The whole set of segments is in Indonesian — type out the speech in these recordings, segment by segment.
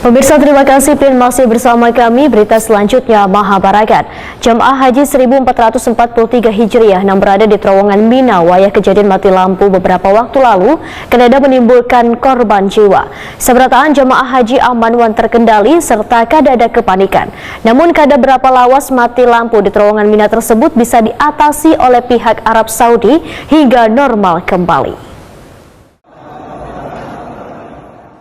Pemirsa, terima kasih masih bersama kami. Berita selanjutnya, Mahabarakat. Jemaah Haji 1443 Hijriah yang berada di terowongan Mina wayah kejadian mati lampu beberapa waktu lalu kenada menimbulkan korban jiwa. Seberataan jemaah haji aman wan terkendali serta kadada kepanikan. Namun kada berapa lawas mati lampu di terowongan Mina tersebut bisa diatasi oleh pihak Arab Saudi hingga normal kembali.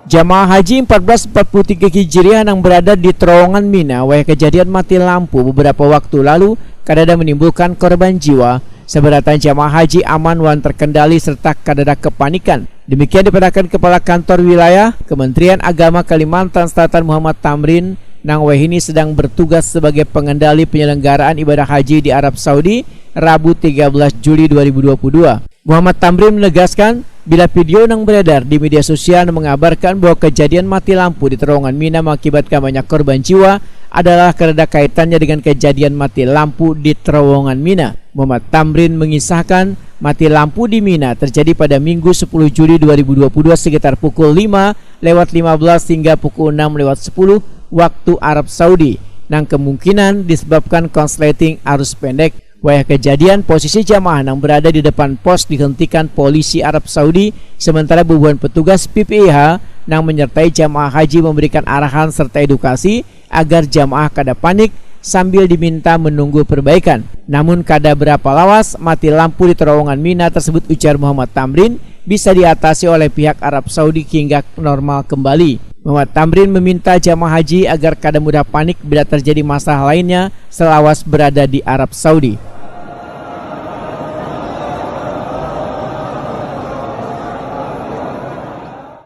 Jamaah Haji 1443 Hijriah yang berada di terowongan Mina wayah kejadian mati lampu beberapa waktu lalu kadada menimbulkan korban jiwa. Seberatan jamaah haji aman wan terkendali serta kadada kepanikan. Demikian diperkatakan Kepala Kantor Wilayah Kementerian Agama Kalimantan Selatan Muhammad Tamrin nang wahini sedang bertugas sebagai pengendali penyelenggaraan ibadah haji di Arab Saudi Rabu 13 Juli 2022. Muhammad Tamrin menegaskan bila video yang beredar di media sosial mengabarkan bahwa kejadian mati lampu di terowongan Mina mengakibatkan banyak korban jiwa adalah karena kaitannya dengan kejadian mati lampu di terowongan Mina. Muhammad Tamrin mengisahkan mati lampu di Mina terjadi pada Minggu 10 Juli 2022 sekitar pukul 5:15 hingga pukul 6:10 waktu Arab Saudi, yang kemungkinan disebabkan konsleting arus pendek. Wayah kejadian posisi jamaah yang berada di depan pos dihentikan polisi Arab Saudi, sementara bubuhan petugas PPIH yang menyertai jamaah haji memberikan arahan serta edukasi agar jamaah kada panik sambil diminta menunggu perbaikan. Namun kada berapa lawas mati lampu di terowongan Mina tersebut, ujar Muhammad Tamrin, bisa diatasi oleh pihak Arab Saudi hingga normal kembali. Muhammad Tamrin meminta jamaah haji agar kada mudah panik bila terjadi masalah lainnya selawas berada di Arab Saudi.